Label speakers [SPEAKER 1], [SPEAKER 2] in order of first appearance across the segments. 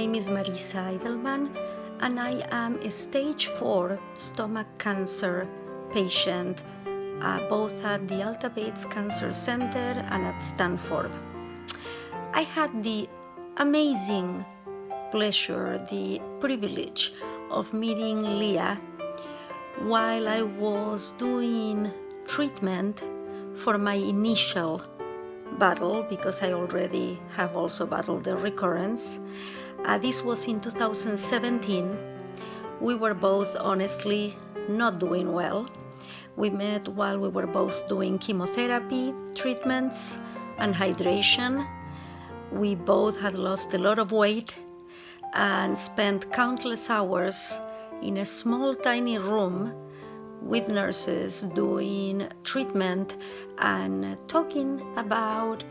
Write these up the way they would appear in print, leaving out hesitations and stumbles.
[SPEAKER 1] name is Marisa Eidelman, and I am a stage 4 stomach cancer patient, both at the Alta Bates Cancer Center and at Stanford. I had the amazing pleasure, the privilege of meeting Leah while I was doing treatment for my initial battle, because I already have also battled the recurrence. This was in 2017. We were both honestly not doing well. We met while we were both doing chemotherapy treatments and hydration. We both had lost a lot of weight and spent countless hours in a small tiny room with nurses doing treatment and talking about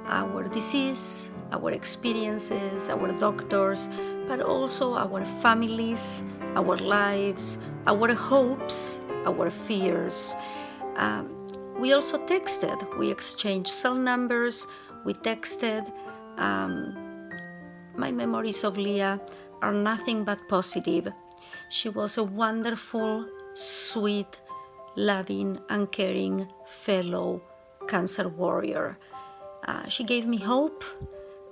[SPEAKER 1] our disease, our experiences, our doctors, but also our families, our lives, our hopes, our fears. We also texted. We exchanged cell numbers. We texted. My memories of Leah are nothing but positive. She was a wonderful, sweet, loving, and caring fellow cancer warrior. She gave me hope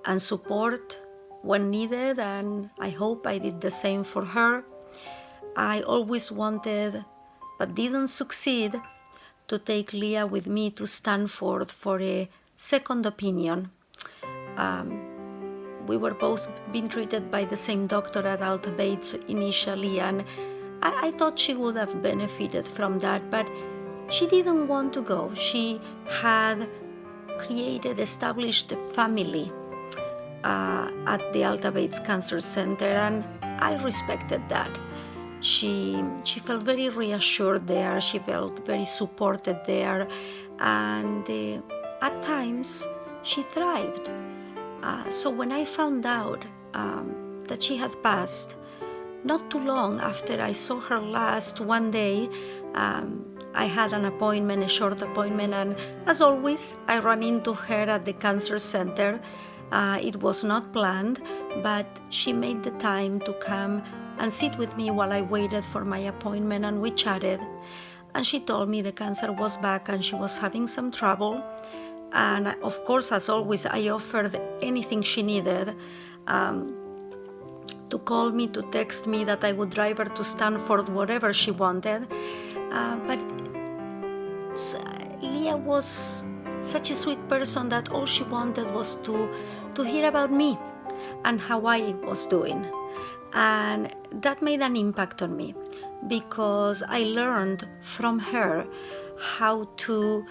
[SPEAKER 1] and support when needed, and I hope I did the same for her. I always wanted, but didn't succeed, to take Leah with me to Stanford for a second opinion. We were both being treated by the same doctor at Alta Bates initially, and I thought she would have benefited from that, but she didn't want to go. She had established a family at the Alta Bates Cancer Center, and I respected that. She felt very reassured there. She felt very supported there, and at times she thrived. So when I found out that she had passed, not too long after I saw her last, one day, I had an appointment, a short appointment, and as always, I ran into her at the cancer center. It was not planned, but she made the time to come and sit with me while I waited for my appointment, and we chatted. And she told me the cancer was back and she was having some trouble. And of course, as always, I offered anything she needed, to call me, to text me, that I would drive her to Stanford, whatever she wanted. But Leah was such a sweet person that all she wanted was to hear about me and how I was doing. And that made an impact on me, because I learned from her how to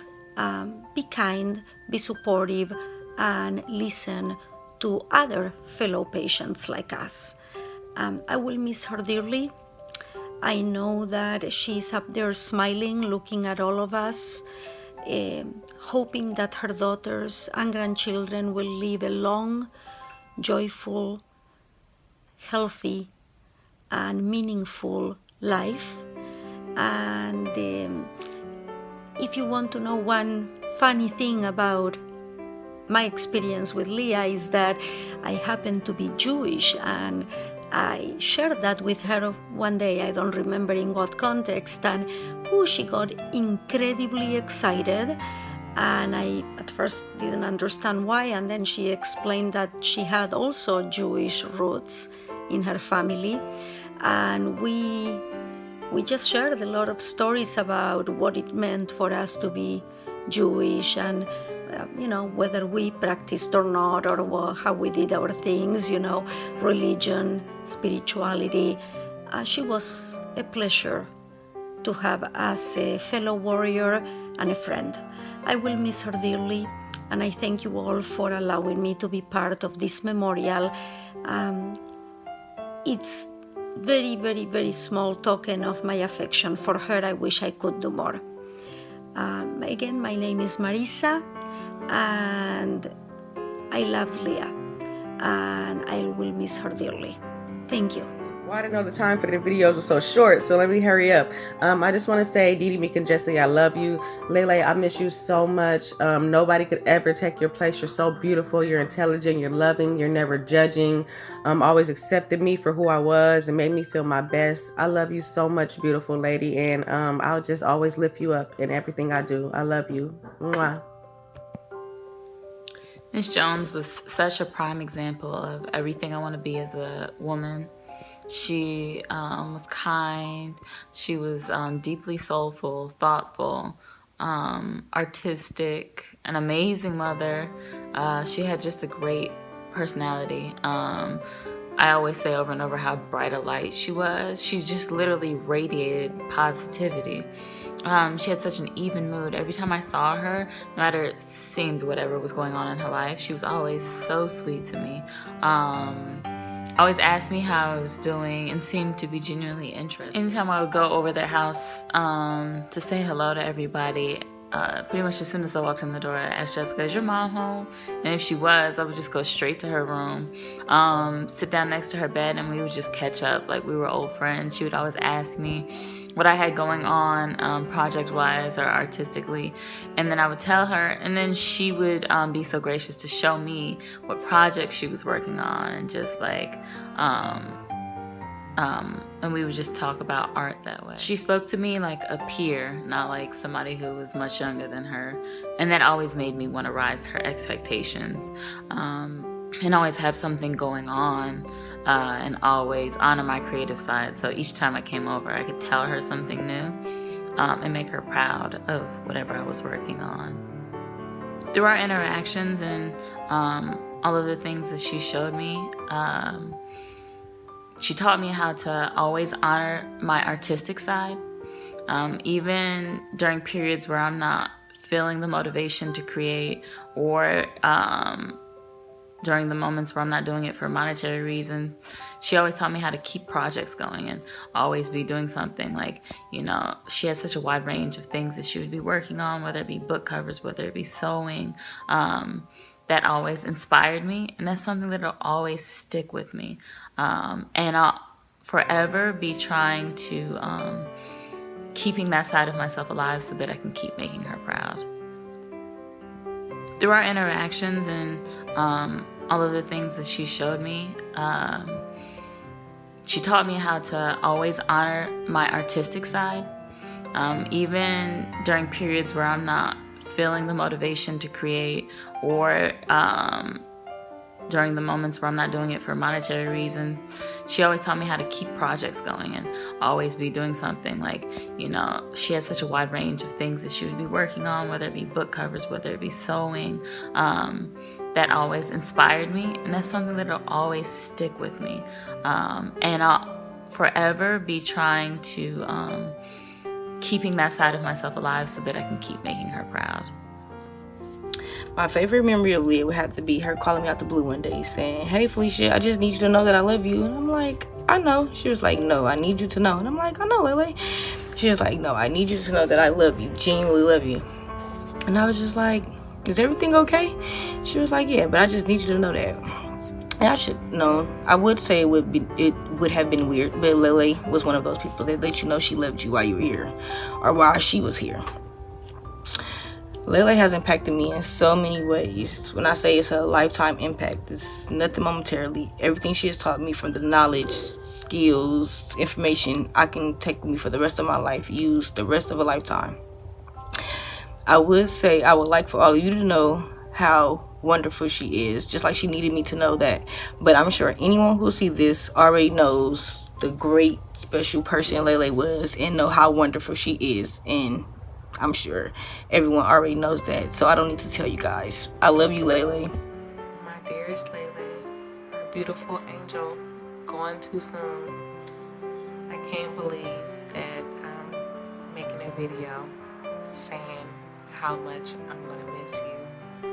[SPEAKER 1] be kind, be supportive, and listen to other fellow patients like us. I will miss her dearly. I know that she's up there smiling, looking at all of us, hoping that her daughters and grandchildren will live a long, joyful, healthy, and meaningful life. And if you want to know one funny thing about my experience with Leah, is that I happen to be Jewish, and I shared that with her one day. I don't remember in what context, and she got incredibly excited. And I at first didn't understand why, and then she explained that she had also Jewish roots in her family, and we just shared a lot of stories about what it meant for us to be Jewish, and whether we practiced or not, or how we did our things, religion, spirituality. She was a pleasure to have as a fellow warrior and a friend. I will miss her dearly, and I thank you all for allowing me to be part of this memorial. It's very, very, very small token of my affection for her. I wish I could do more. Again, my name is Marisa, and I loved Leah, and I will miss her dearly. Thank you.
[SPEAKER 2] Well, I didn't know the time for the videos was so short, so let me hurry up. I just want to say, Didi, Meek, and Jesse, I love you. Lele, I miss you so much. Nobody could ever take your place. You're so beautiful. You're intelligent. You're loving. You're never judging. Always accepted me for who I was and made me feel my best. I love you so much, beautiful lady, and I'll just always lift you up in everything I do. I love you. Mwah.
[SPEAKER 3] Miss Jones was such a prime example of everything I want to be as a woman. She was kind. She was deeply soulful, thoughtful, artistic, an amazing mother. She had just a great personality. I always say over and over how bright a light she was. She just literally radiated positivity. She had such an even mood. Every time I saw her, no matter it seemed whatever was going on in her life, she was always so sweet to me. Always asked me how I was doing and seemed to be genuinely interested. Anytime I would go over their house to say hello to everybody, pretty much as soon as I walked in the door, I asked Jessica, is your mom home? And if she was, I would just go straight to her room, sit down next to her bed, and we would just catch up like we were old friends. She would always ask me what I had going on project-wise or artistically, and then I would tell her, and then she would be so gracious to show me what projects she was working on, and just like and we would just talk about art that way. She spoke to me like a peer, not like somebody who was much younger than her, and that always made me want to rise to her expectations, and always have something going on, and always honor my creative side. So each time I came over, I could tell her something new, and make her proud of whatever I was working on. Through our interactions and all of the things that she showed me, she taught me how to always honor my artistic side, even during periods where I'm not feeling the motivation to create, or during the moments where I'm not doing it for monetary reasons. She always taught me how to keep projects going and always be doing something. Like, she had such a wide range of things that she would be working on, whether it be book covers, whether it be sewing, that always inspired me, and that's something that'll always stick with me, and I'll forever be trying to keeping that side of myself alive so that I can keep making her proud. Through our interactions and all of the things that she showed me, she taught me how to always honor my artistic side, even during periods where I'm not feeling the motivation to create, or during the moments where I'm not doing it for monetary reasons. She always taught me how to keep projects going and always be doing something. Like, she had such a wide range of things that she would be working on, whether it be book covers, whether it be sewing, that always inspired me, and that's something that'll always stick with me, and I'll forever be trying to keeping that side of myself alive so that I can keep making her proud.
[SPEAKER 4] My favorite memory of Leah would have to be her calling me out the blue one day saying, "Hey Felicia, I just need you to know that I love you." And I'm like, "I know." She was like, "No, I need you to know." And I'm like, "I know, Lele." She was like, "No, I need you to know that I love you, genuinely love you." And I was just like, "Is everything okay?" She was like, "Yeah, but I just need you to know that." And I should know. I would say it would have been weird, but Lele was one of those people that let you know she loved you while you were here, or while she was here. Lele has impacted me in so many ways. When I say it's a lifetime impact, it's nothing momentarily. Everything she has taught me, from the knowledge, skills, information, I can take with me for the rest of my life, use the rest of a lifetime. I would say I would like for all of you to know how wonderful she is, just like she needed me to know that. But I'm sure anyone who will see this already knows the great special person Lele was and know how wonderful she is, and I'm sure everyone already knows that, so I don't need to tell you guys. I love you, Lele.
[SPEAKER 5] My dearest Lele, our beautiful angel, going too soon. I can't believe that I'm making a video saying how much I'm going to miss you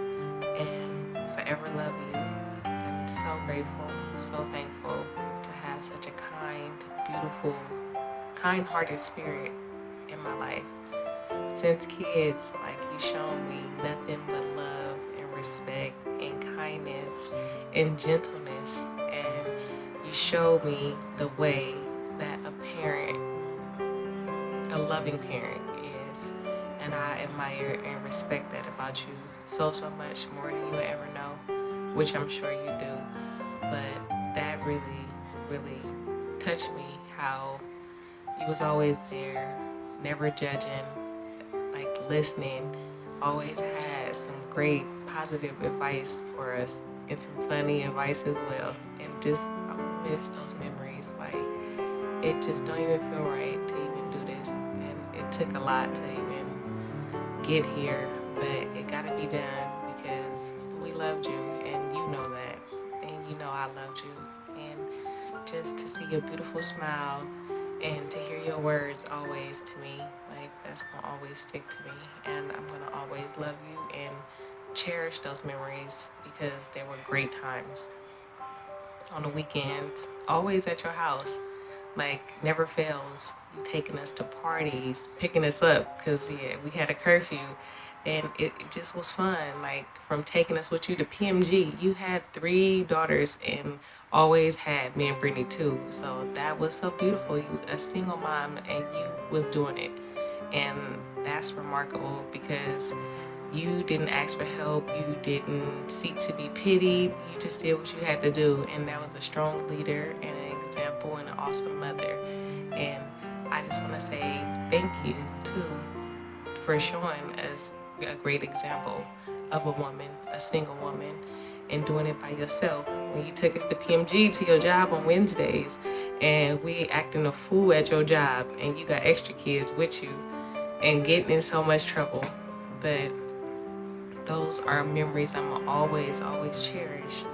[SPEAKER 5] and forever love you. I'm so grateful, so thankful to have such a kind, beautiful, kind-hearted spirit in my life. Since kids, you've shown me nothing but love and respect and kindness and gentleness, and you showed me the way that a loving parent is. And I admire and respect that about you so much, more than you would ever know, which I'm sure you do. But that really, really touched me, how you was always there, never judging, like listening, always had some great positive advice for us and some funny advice as well. And just, I miss those memories. Like, it just don't even feel right to even do this. And it took a lot to even get here, but it gotta be done because we loved you and you know that. And you know I loved you. And just to see your beautiful smile and to hear your words always to me, like, that's gonna always stick to me. And I'm gonna always love you and cherish those memories because they were great times. On the weekends, always at your house, like, never fails. You taking us to parties, picking us up, because we had a curfew, and it just was fun. Like, from taking us with you to PMG, you had 3 daughters and always had me and Brittany too. So that was so beautiful. You a single mom and you was doing it, and that's remarkable because you didn't ask for help. You didn't seek to be pitied. You just did what you had to do, and that was a strong leader and an example and an awesome mother. And I just want to say thank you too for showing us a great example of a woman, a single woman, and doing it by yourself. When you took us to PMG to your job on Wednesdays, and we acting a fool at your job, and you got extra kids with you, and getting in so much trouble. But those are memories I'm gonna always cherish.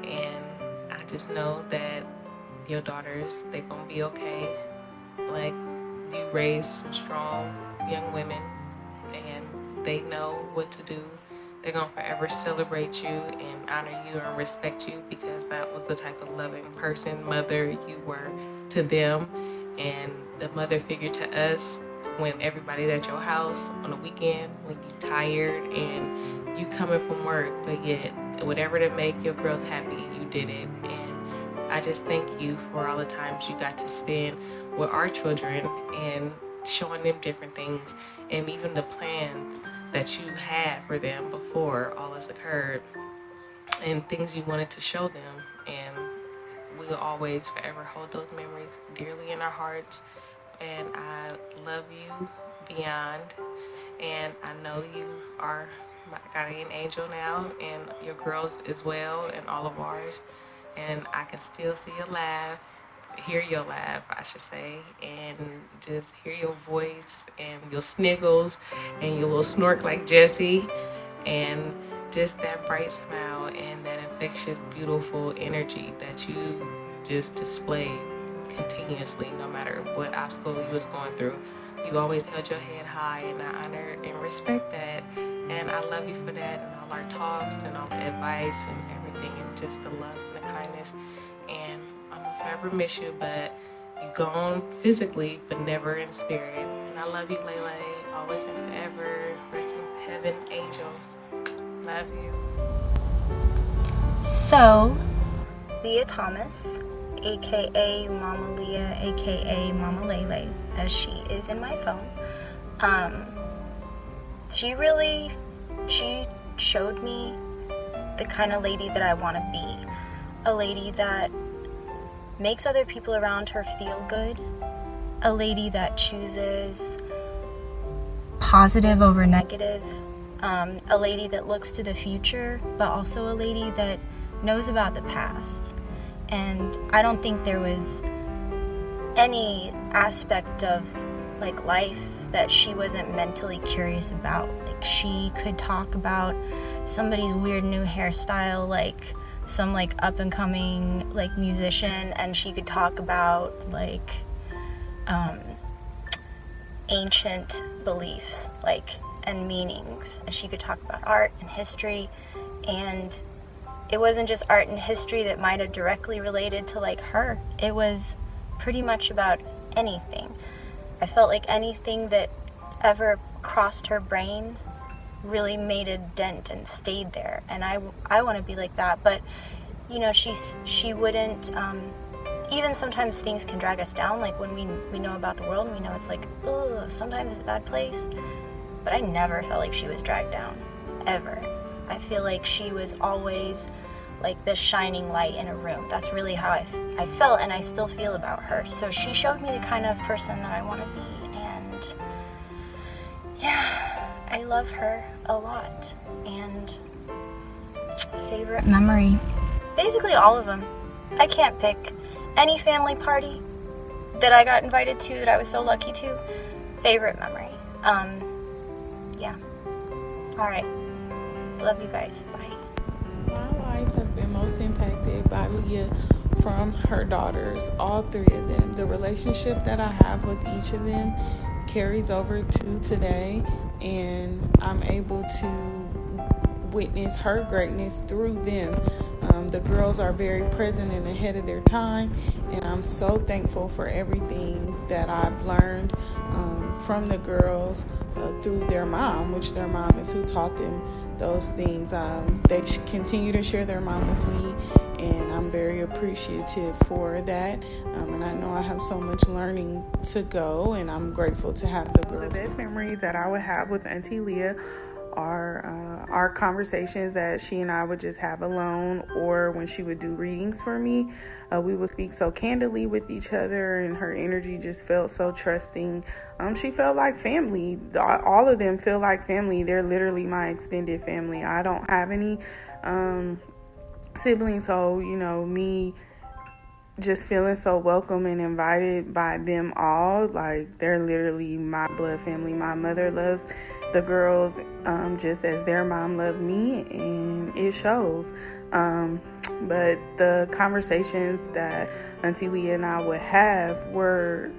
[SPEAKER 5] And I just know that your daughters, they gonna be okay. Like, you raised some strong young women and they know what to do. They're gonna forever celebrate you and honor you and respect you because that was the type of loving person, mother you were to them, and the mother figure to us when everybody's at your house on the weekend, when you're tired and you coming from work, but yet whatever to make your girls happy, you did it. And I just thank you for all the times you got to spend with our children and showing them different things, and even the plan that you had for them before all this occurred, and things you wanted to show them. And we will always forever hold those memories dearly in our hearts. And I love you beyond, and I know you are my guardian angel now, and your girls as well, and all of ours. And I can still see you laugh, hear your laugh, I should say, and just hear your voice and your sniggles and your little snort like Jessie, and just that bright smile and that infectious, beautiful energy that you just display continuously, no matter what obstacle you was going through. You always held your head high, and I honor and respect that. And I love you for that, and all our talks and all the advice and everything, and just the love and the kindness. And I'm gonna forever miss you, but you gone physically, but never in spirit. And I love you, Leah, always and forever. Rest in heaven, angel. Love you.
[SPEAKER 6] So, Leah Thomas, aka Mama Leah, aka Mama Lele, as she is in my phone. She showed me the kind of lady that I want to be. A lady that makes other people around her feel good. A lady that chooses positive over negative. A lady that looks to the future, but also a lady that knows about the past. And I don't think there was any aspect of like life that she wasn't mentally curious about. Like, she could talk about somebody's weird new hairstyle, like some like up and coming like musician, and she could talk about like ancient beliefs like and meanings, and she could talk about art and history. And it wasn't just art and history that might have directly related to like her. It was pretty much about anything. I felt like anything that ever crossed her brain really made a dent and stayed there. And I want to be like that. But you know, she wouldn't even sometimes things can drag us down, like when we know about the world and we know it's like, ugh, sometimes it's a bad place. But I never felt like she was dragged down, ever. I feel like she was always like the shining light in a room. That's really how I felt, and I still feel about her. So she showed me the kind of person that I want to be, and yeah, I love her a lot. And favorite memory? Basically all of them. I can't pick. Any family party that I got invited to that I was so lucky to, favorite memory. Yeah. All right. Love you guys. Bye.
[SPEAKER 7] My life has been most impacted by Leah from her daughters, all three of them. The relationship that I have with each of them carries over to today, and I'm able to witness her greatness through them. The girls are very present and ahead of their time, and I'm so thankful for everything that I've learned from the girls through their mom, which their mom is who taught them those things. They continue to share their mom with me, and I'm very appreciative for that. And I know I have so much learning to go, and I'm grateful to have the girls. The best memories that I would have with Auntie Leah are our conversations that she and I would just have alone, or when she would do readings for me. We would speak so candidly with each other, and her energy just felt so trusting. She felt like family. All of them feel like family. They're literally my extended family. I don't have any siblings, so me just feeling so welcome and invited by them all. Like, they're literally my blood family. My mother loves the girls just as their mom loved me, and it shows. But the conversations that Auntie Leah and I would have were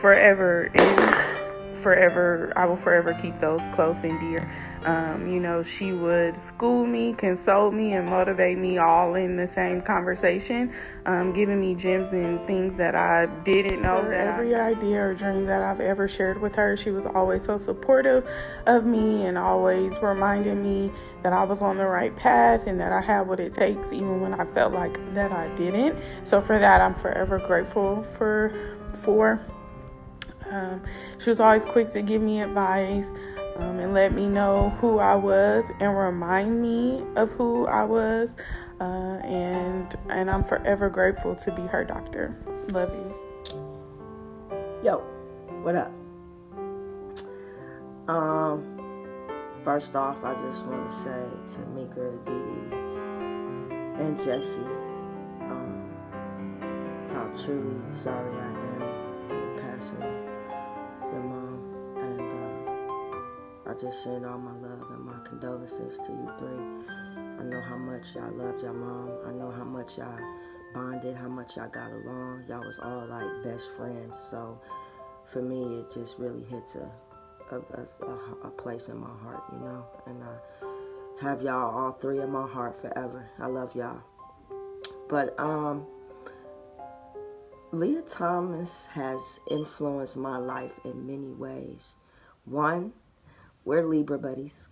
[SPEAKER 7] forever, and forever, I will forever keep those close and dear. She would school me, console me, and motivate me all in the same conversation, giving me gems and things that I didn't know. For every idea or dream that I've ever shared with her, she was always so supportive of me and always reminding me that I was on the right path and that I had what it takes, even when I felt like that I didn't. So for that, I'm forever grateful for. She was always quick to give me advice and let me know who I was and remind me of who I was. And I'm forever grateful to be her doctor. Love you.
[SPEAKER 8] Yo, what up? First off, I just want to say to Mika, Didi, and Jesse, how truly sorry I am for the passing of your mom, and I just send all my love and my condolences to you three. I know how much y'all loved your mom. I know how much y'all bonded, how much y'all got along. Y'all was all like best friends. So for me, it just really hits a place in my heart, and I have y'all all three in my heart forever. I love y'all. But Leah Thomas has influenced my life in many ways. One, we're Libra buddies.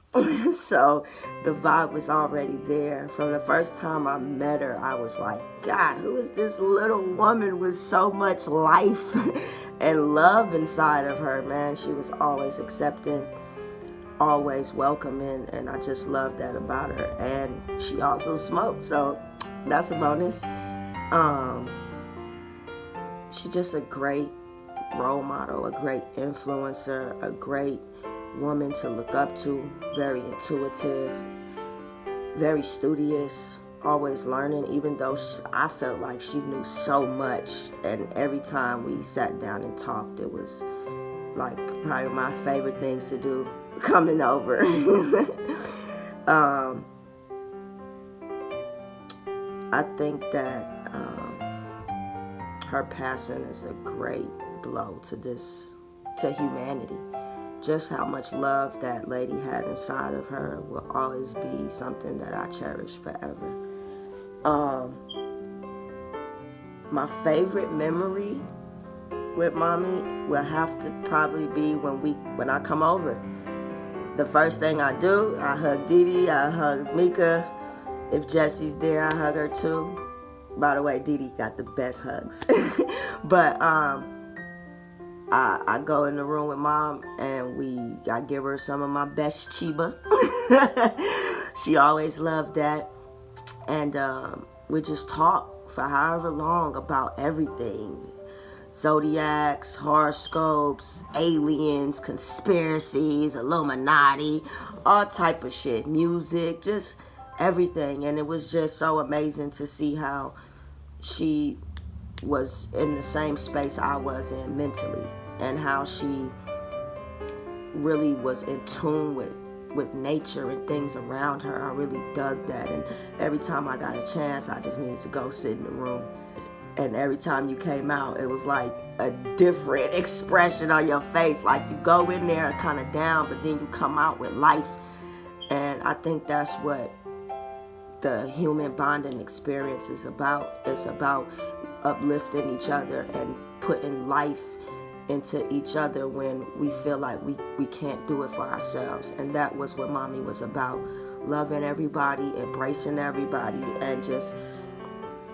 [SPEAKER 8] So the vibe was already there. From the first time I met her, I was like, God, who is this little woman with so much life and love inside of her, man? She was always accepting, always welcoming, and I just love that about her. And she also smoked, so that's a bonus. She's just a great role model, a great influencer, a great woman to look up to, very intuitive, very studious, always learning, even though I felt like she knew so much. And every time we sat down and talked, it was like probably my favorite things to do coming over. I think that her passing is a great blow to humanity. Just how much love that lady had inside of her will always be something that I cherish forever. My favorite memory with mommy will have to probably be when I come over. The first thing I do, I hug Didi, I hug Mika. If Jesse's there, I hug her too. By the way, Dee Dee got the best hugs. But I go in the room with mom and I give her some of my best Chiba. She always loved that. And we just talk for however long about everything. Zodiacs, horoscopes, aliens, conspiracies, Illuminati, all type of shit. Music, just everything. And it was just so amazing to see how she was in the same space I was in mentally, and how she really was in tune with nature and things around her. I really dug that, and every time I got a chance, I just needed to go sit in the room. And every time you came out, it was like a different expression on your face. Like you go in there kind of down, but then you come out with life. And I think that's what the human bonding experience is about. It's about uplifting each other and putting life into each other when we feel like we can't do it for ourselves. And that was what Mommy was about. Loving everybody, embracing everybody, and just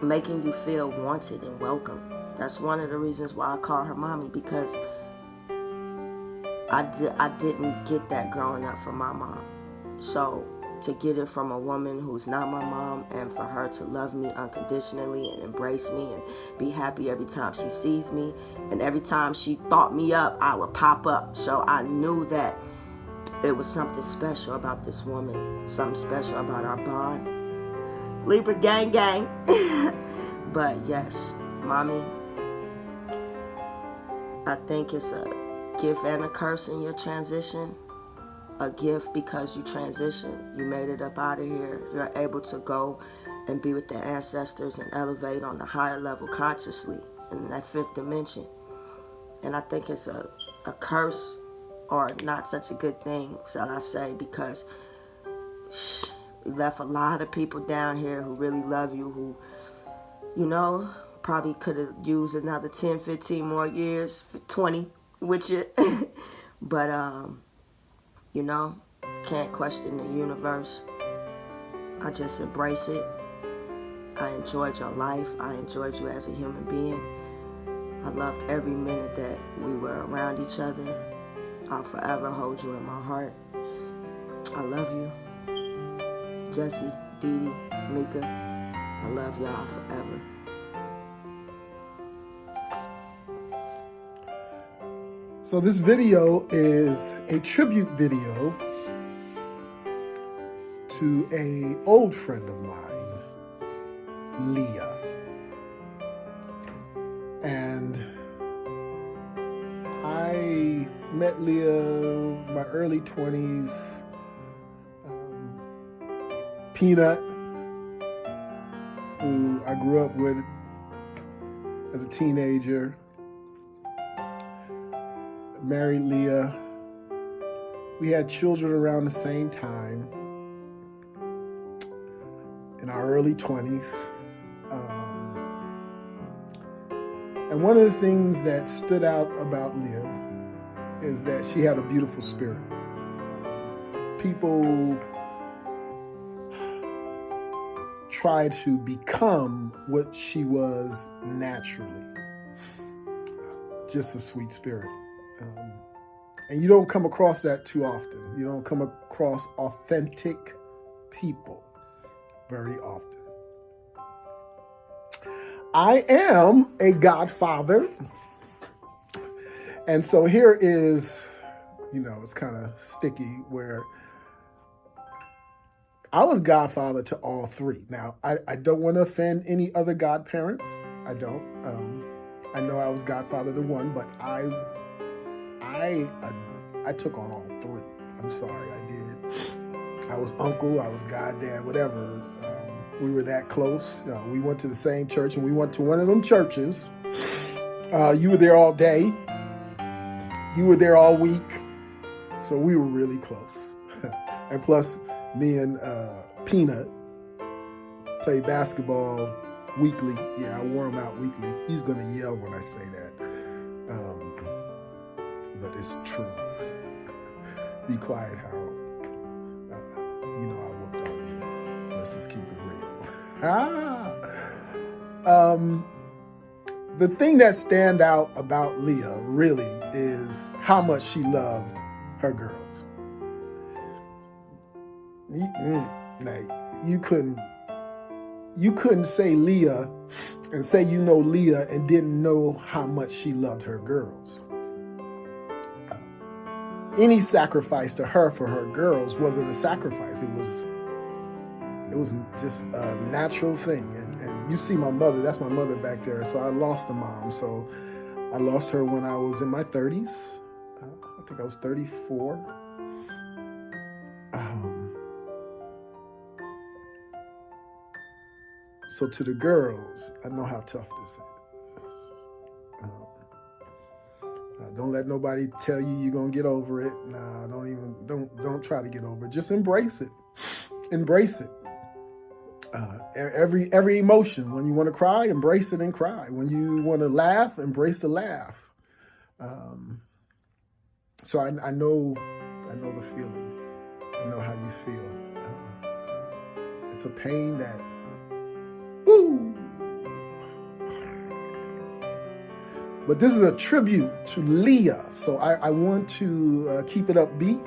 [SPEAKER 8] making you feel wanted and welcome. That's one of the reasons why I call her Mommy, because I didn't get that growing up from my mom. So to get it from a woman who's not my mom, and for her to love me unconditionally and embrace me and be happy every time she sees me, and every time she thought me up, I would pop up. So I knew that it was something special about this woman, something special about our bond. Libra gang gang. But yes, Mommy, I think it's a gift and a curse in your transition. A gift because you transitioned, you made it up out of here, you're able to go and be with the ancestors and elevate on the higher level consciously in that fifth dimension. And I think it's a curse, or not such a good thing, shall I say, because you left a lot of people down here who really love you, who, you know, probably could have used another 10, 15 more years, 20 with you. But you know, can't question the universe. I just embrace it. I enjoyed your life. I enjoyed you as a human being. I loved every minute that we were around each other. I'll forever hold you in my heart. I love you. Jesse, Dee Dee, Mika, I love y'all forever.
[SPEAKER 9] So this video is a tribute video to an old friend of mine, Leah. And I met Leah in my early 20s. Peanut, who I grew up with as a teenager, married Leah. We had children around the same time, in our early 20s. And one of the things that stood out about Leah is that she had a beautiful spirit. People try to become what she was naturally. Just a sweet spirit. And you don't come across that too often. You don't come across authentic people very often. I am a godfather. And so here is, you know, it's kind of sticky, where I was godfather to all three. Now, I don't want to offend any other godparents. I don't. I know I was godfather to one, but I took on all three. I'm sorry, I did. I was uncle, I was goddad, whatever. We were that close. We went to the same church, and we went to one of them churches. You were there all day. You were there all week. So we were really close. And plus, me and Peanut played basketball weekly. Yeah, I wore him out weekly. He's going to yell when I say that. But it's true. Be quiet, Harold. You know I whooped on you. Let's just keep it real. The thing that stand out about Leah really is how much she loved her girls. Like, you couldn't say Leah and say you know Leah and didn't know how much she loved her girls. Any sacrifice to her for her girls wasn't a sacrifice. It was just a natural thing. And you see my mother, that's my mother back there. So I lost a mom. So I lost her when I was in my 30s. I think I was 34. So to the girls, I know how tough this is. Don't let nobody tell you you're gonna get over it. Nah, don't try to get over it. Just embrace it. Embrace it. Every emotion. When you want to cry, embrace it and cry. When you want to laugh, embrace the laugh. So I know the feeling. I know how you feel. It's a pain that, woo. But this is a tribute to Leah. So I want to keep it upbeat,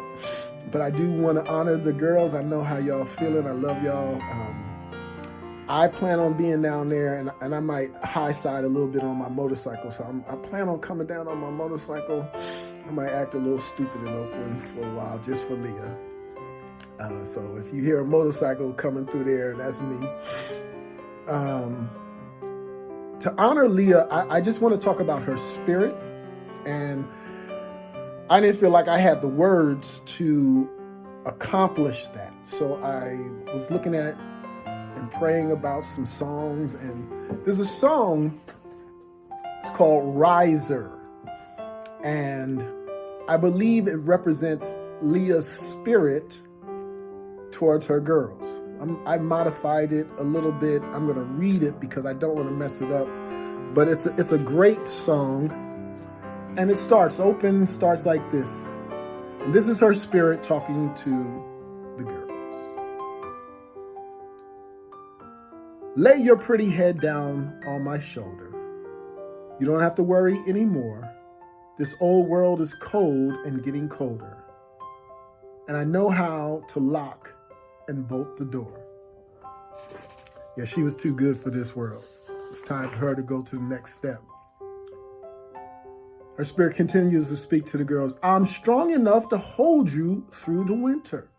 [SPEAKER 9] but I do want to honor the girls. I know how y'all feeling. I love y'all. I plan on being down there, and I might high side a little bit on my motorcycle. So I plan on coming down on my motorcycle. I might act a little stupid in Oakland for a while, just for Leah. So if you hear a motorcycle coming through there, that's me. To honor Leah, I just want to talk about her spirit. And I didn't feel like I had the words to accomplish that. So I was looking at and praying about some songs. And there's a song, it's called Riser. And I believe it represents Leah's spirit towards her girls. I modified it a little bit. I'm going to read it because I don't want to mess it up. But it's a great song. And it starts like this. And this is her spirit talking to the girls. Lay your pretty head down on my shoulder. You don't have to worry anymore. This old world is cold and getting colder. And I know how to lock and bolt the door. Yeah, she was too good for this world. It's time for her to go to the next step. Her spirit continues to speak to the girls. I'm strong enough to hold you through the winter.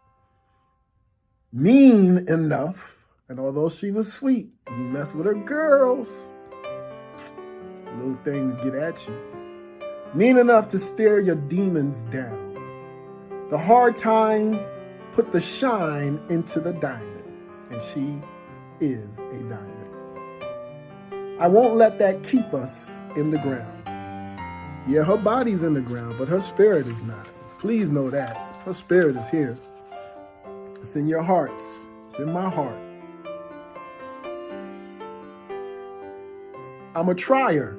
[SPEAKER 9] Mean enough, and although she was sweet, you mess with her girls, a little thing to get at you. Mean enough to stare your demons down. The hard time put the shine into the diamond, and she is a diamond. I won't let that keep us in the ground. Yeah, her body's in the ground, but her spirit is not. Please know that. Her spirit is here. It's in your hearts. It's in my heart. I'm a trier.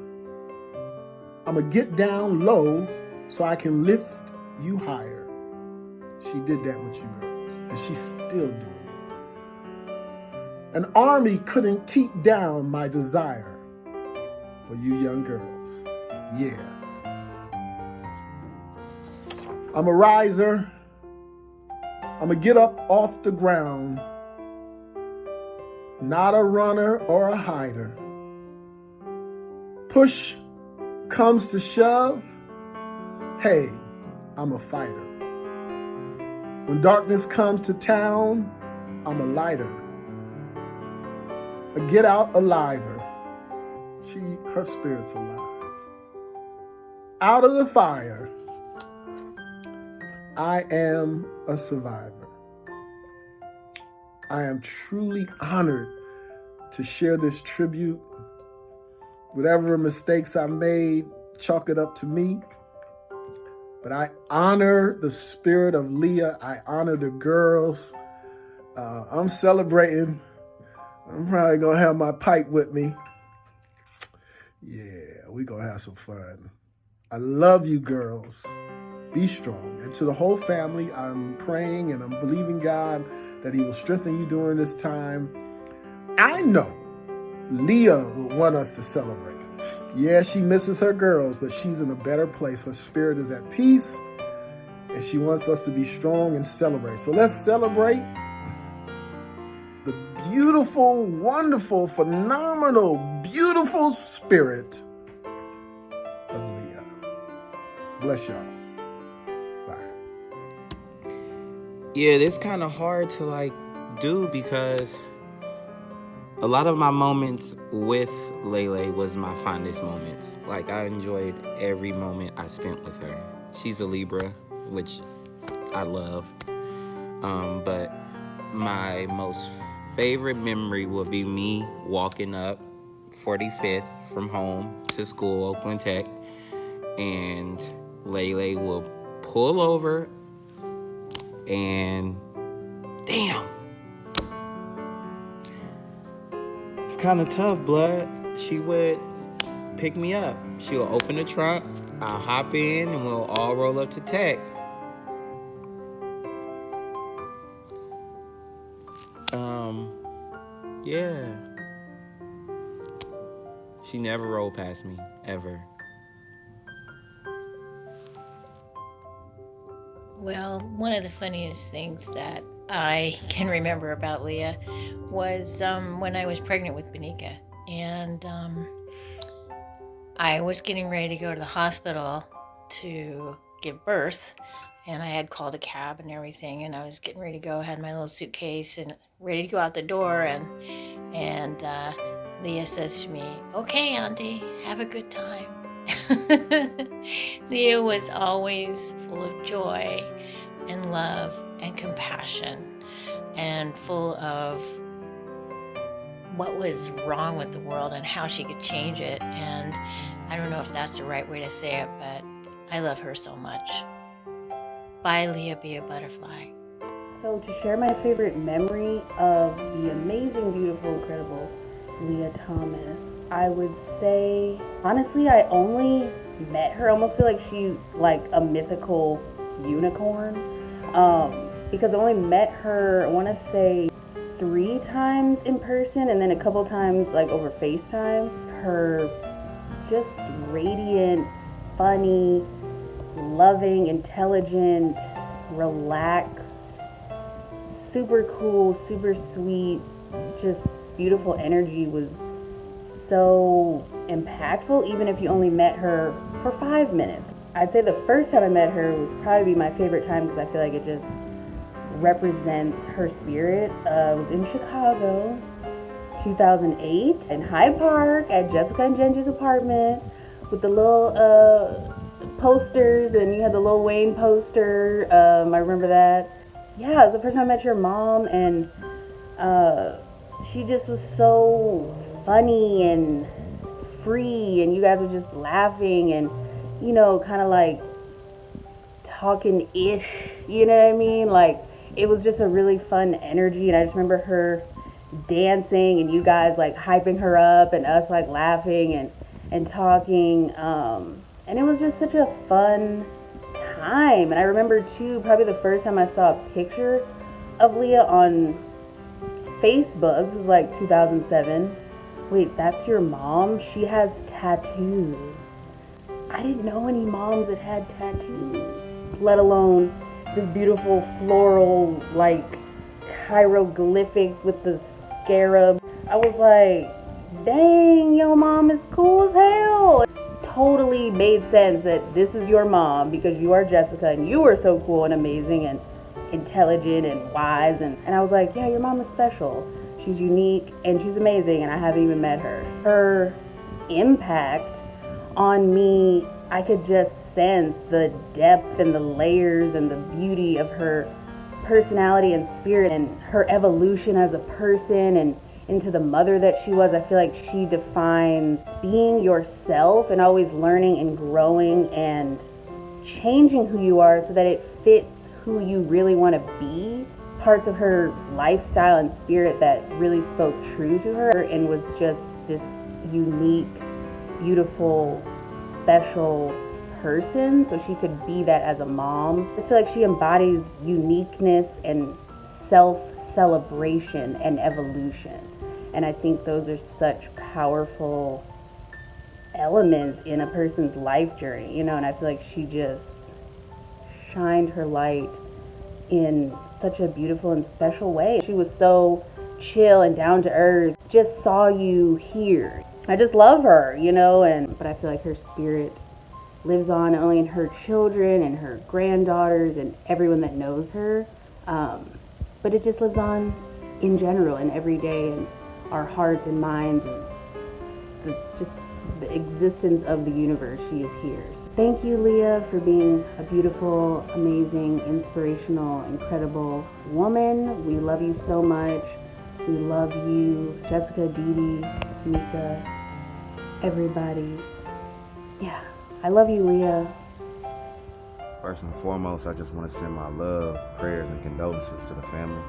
[SPEAKER 9] I'm a get down low so I can lift you higher. She did that with you girls, and she's still doing it. An army couldn't keep down my desire for you young girls. Yeah. I'm a riser. I'm a get up off the ground. Not a runner or a hider. Push comes to shove. Hey, I'm a fighter. When darkness comes to town, I'm a lighter. A get out aliver. Her spirit's alive. Out of the fire, I am a survivor. I am truly honored to share this tribute. Whatever mistakes I made, chalk it up to me. But I honor the spirit of Leah. I honor the girls. I'm celebrating. I'm probably going to have my pipe with me. Yeah, we're going to have some fun. I love you girls. Be strong. And to the whole family, I'm praying and I'm believing God that he will strengthen you during this time. I know Leah would want us to celebrate. Yeah, she misses her girls, but she's in a better place. Her spirit is at peace, and she wants us to be strong and celebrate. So let's celebrate the beautiful, wonderful, phenomenal, beautiful spirit of Leah. Bless y'all. Bye.
[SPEAKER 10] Yeah, it's kind of hard to do because a lot of my moments with Lele was my fondest moments. I enjoyed every moment I spent with her. She's a Libra, which I love. But my most favorite memory would be me walking up 45th from home to school, Oakland Tech, and Lele will pull over and damn. It's kind of tough, blood. She would pick me up. She'll open the trunk, I'll hop in, and we'll all roll up to Tech. Yeah. She never rolled past me, ever.
[SPEAKER 11] Well, one of the funniest things that I can remember about Leah was when I was pregnant with Benika, and I was getting ready to go to the hospital to give birth, and I had called a cab and everything, and I was getting ready to go. I had my little suitcase and ready to go out the door, and Leah says to me, "Okay, Auntie, have a good time." Leah was always full of joy and love and compassion and full of what was wrong with the world and how she could change it. And I don't know if that's the right way to say it, but I love her so much. Bye, Leah, be a butterfly.
[SPEAKER 12] So to share my favorite memory of the amazing, beautiful, incredible Leah Thomas, I would say, honestly, I only met her. I almost feel like she's like a mythical unicorn, because I only met her, I want to say 3 times in person, and then a couple times over FaceTime. Her just radiant, funny, loving, intelligent, relaxed, super cool, super sweet, just beautiful energy was so impactful, even if you only met her for 5 minutes. I'd say the first time I met her would probably be my favorite time because I feel like it just represents her spirit. I was in Chicago, 2008, in Hyde Park at Jessica and Ginger's apartment with the little posters, and you had the Lil Wayne poster. I remember that. Yeah, it was the first time I met your mom, and she just was so funny and free, and you guys were just laughing and, kind of talking ish, you know what I mean? It was just a really fun energy, and I just remember her dancing and you guys hyping her up and us laughing and talking, and it was just such a fun time. And I remember too, probably the first time I saw a picture of Leah on Facebook, this was 2007. Wait, that's your mom? She has tattoos. I didn't know any moms that had tattoos, let alone this beautiful floral hieroglyphics with the scarab. I was like, dang, your mom is cool as hell. It totally made sense that this is your mom because you are Jessica and you are so cool and amazing and intelligent and wise, and I was like, yeah, your mom is special. She's unique and she's amazing, and I haven't even met her. Her impact on me, I could just sense the depth and the layers and the beauty of her personality and spirit and her evolution as a person and into the mother that she was. I feel like she defines being yourself and always learning and growing and changing who you are so that it fits who you really want to be. Parts of her lifestyle and spirit that really spoke true to her and was just this unique, beautiful, special person, so she could be that as a mom. I feel like she embodies uniqueness and self-celebration and evolution. And I think those are such powerful elements in a person's life journey, you know, and I feel like she just shined her light in such a beautiful and special way. She was so chill and down to earth, just saw you here. I just love her, you know, but I feel like her spirit lives on not only in her children and her granddaughters and everyone that knows her, but it just lives on in general and every day in our hearts and minds and just the existence of the universe. She is here. Thank you, Leah, for being a beautiful, amazing, inspirational, incredible woman. We love you so much. We love you, Jessica, Dee Dee, Mika, everybody. Yeah, I love you, Leah.
[SPEAKER 13] First and foremost, I just want to send my love, prayers, and condolences to the family.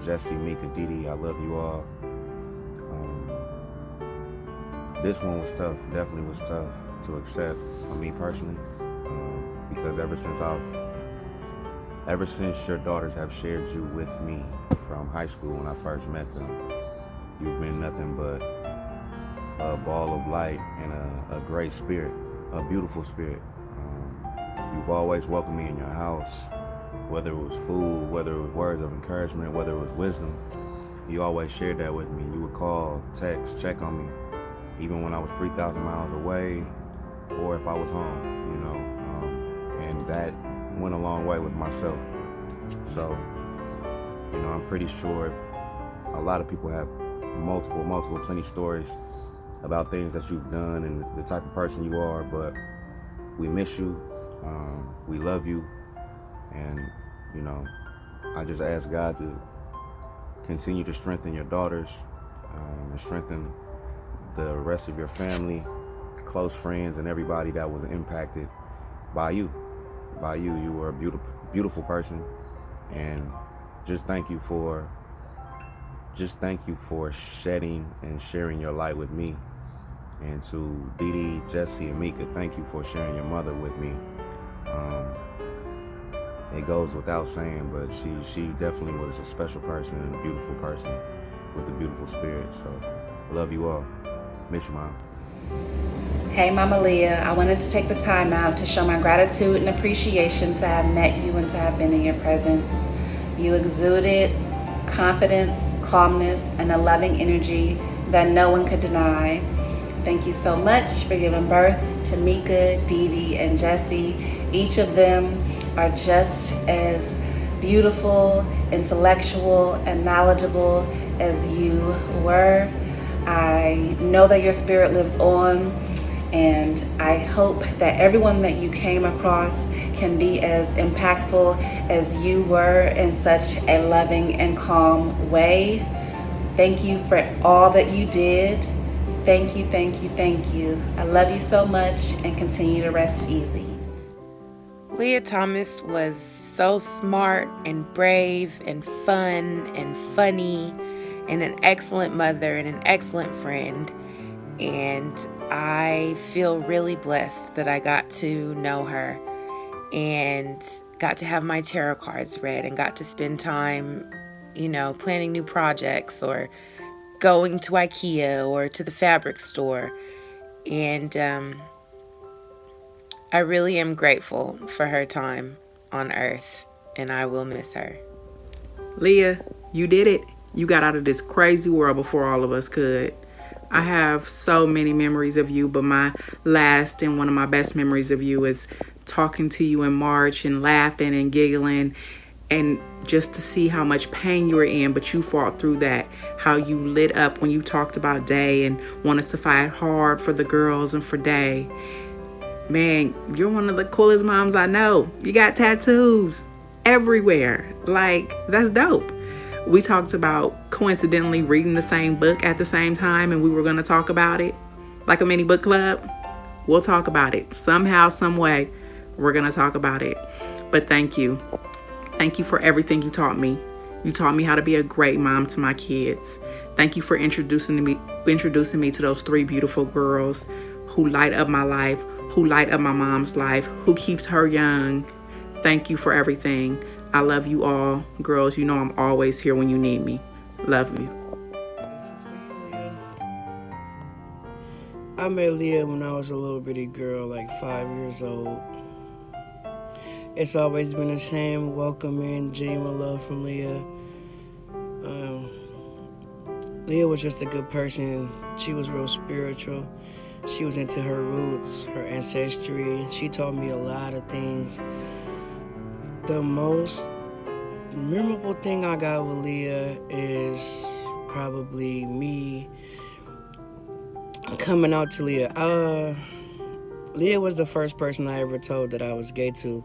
[SPEAKER 13] Jesse, Mika, Dee Dee, I love you all. This one was tough, definitely was tough to accept for me personally, because ever since your daughters have shared you with me from high school when I first met them, you've been nothing but a ball of light and a great spirit, a beautiful spirit. You've always welcomed me in your house, whether it was food, whether it was words of encouragement, whether it was wisdom. You always shared that with me. You would call, text, check on me, even when I was 3,000 miles away or if I was home, you know, and that went a long way with myself. So, you know, I'm pretty sure a lot of people have plenty stories about things that you've done and the type of person you are, but we miss you, we love you, and, you know, I just ask God to continue to strengthen your daughters and strengthen the rest of your family, close friends, and everybody that was impacted by you. You were a beautiful person, and just thank you for shedding and sharing your light with me. And to Dee Dee, Jesse, and Mika, thank you for sharing your mother with me. It goes without saying, but she definitely was a special person and a beautiful person with a beautiful spirit. So, love you all. Miss you, Mom.
[SPEAKER 14] Hey, Mama Leah. I wanted to take the time out to show my gratitude and appreciation to have met you and to have been in your presence. You exuded confidence, calmness, and a loving energy that no one could deny. Thank you so much for giving birth to Mika, Dee Dee, and Jesse. Each of them are just as beautiful, intellectual, and knowledgeable as you were. I know that your spirit lives on, and I hope that everyone that you came across can be as impactful as you were in such a loving and calm way. Thank you for all that you did. Thank you, thank you, thank you. I love you so much, and continue to rest easy.
[SPEAKER 15] Leah Thomas was so smart and brave and fun and funny and an excellent mother and an excellent friend. And I feel really blessed that I got to know her and got to have my tarot cards read and got to spend time, you know, planning new projects or going to IKEA or to the fabric store. And I really am grateful for her time on earth, and I will miss her.
[SPEAKER 7] Leah, you did it. You got out of this crazy world before all of us could. I have so many memories of you, but my last and one of my best memories of you is talking to you in March and laughing and giggling, and just to see how much pain you were in, but you fought through that, how you lit up when you talked about Day and wanted to fight hard for the girls and for Day. Man, you're one of the coolest moms I know. You got tattoos everywhere. Like, that's dope. We talked about coincidentally reading the same book at the same time, and we were going to talk about it like a mini book club. We'll talk about it somehow, some way. We're going to talk about it. But thank you. Thank you for everything you taught me. You taught me how to be a great mom to my kids. Thank you for introducing me to those three beautiful girls who light up my life, who light up my mom's life, who keeps her young. Thank you for everything. I love you all. Girls, you know I'm always here when you need me. Love you.
[SPEAKER 10] This is
[SPEAKER 16] I met Leah when I was a little bitty girl, like 5 years old. It's always been the same welcoming, genuine love from Leah. Leah was just a good person. She was real spiritual. She was into her roots, her ancestry. She taught me a lot of things. The most memorable thing I got with Leah is probably me coming out to Leah. Leah was the first person I ever told that I was gay to.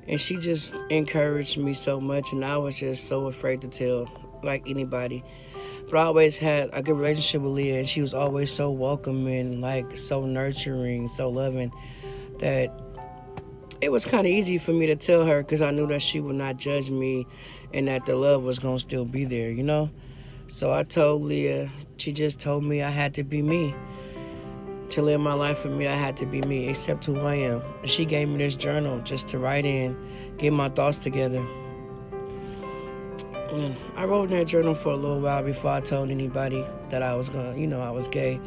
[SPEAKER 16] And she just encouraged me so much, and I was just so afraid to tell, like anybody. But I always had a good relationship with Leah, and she was always so welcoming, like so nurturing, so loving, that it was kind of easy for me to tell her because I knew that she would not judge me and that the love was going to still be there, you know? So I told Leah, she just told me I had to be me. To live my life for me, I had to be me, accept who I am. And she gave me this journal just to write in, get my thoughts together. And I wrote in that journal for a little while before I told anybody that I was I was gay.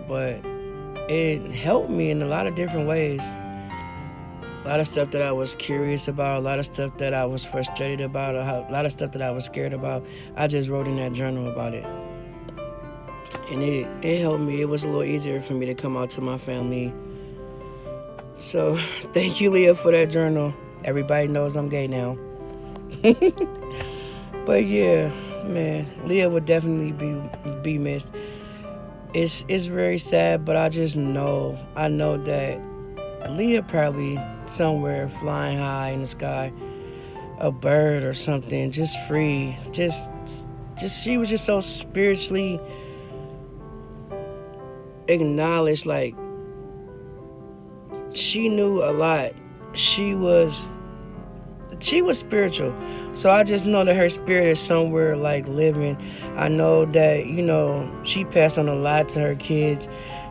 [SPEAKER 16] But it helped me in a lot of different ways. A lot of stuff that I was curious about, a lot of stuff that I was frustrated about, a lot of stuff that I was scared about. I just wrote in that journal about it. And it helped me. It was a little easier for me to come out to my family. So thank you, Leah, for that journal. Everybody knows I'm gay now. But yeah, man, Leah would definitely be missed. It's very sad, but I know that Leah probably somewhere flying high in the sky, a bird or something, just free, just she was just so spiritually acknowledged. Like, she knew a lot. She was spiritual. So I just know that her spirit is somewhere, like, living. I know that, she passed on a lot to her kids.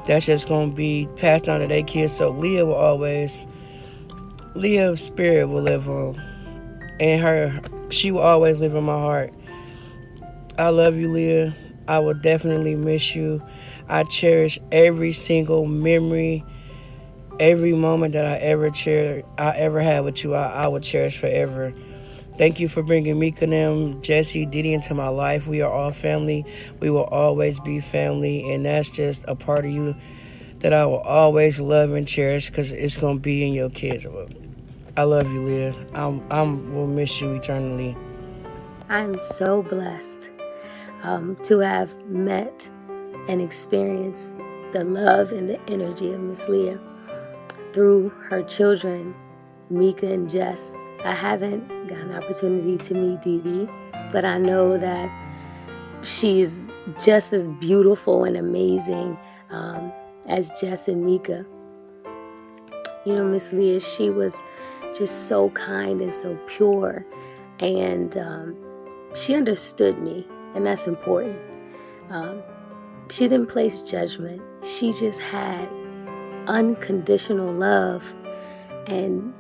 [SPEAKER 16] That's just going to be passed on to their kids. So Leah's spirit will live on. And she will always live in my heart. I love you, Leah. I will definitely miss you. I cherish every single memory, every moment that I ever had with you. I will cherish forever. Thank you for bringing Mika, them, Jesse, Didi into my life. We are all family. We will always be family, and that's just a part of you that I will always love and cherish because it's gonna be in your kids. I love you, Leah. I will miss you eternally.
[SPEAKER 17] I'm so blessed to have met and experienced the love and the energy of Miss Leah through her children, Mika and Jess. I haven't got an opportunity to meet Didi, but I know that she's just as beautiful and amazing as Jess and Mika. Miss Leah, she was just so kind and so pure, and she understood me, and that's important. She didn't place judgment. She just had unconditional love, and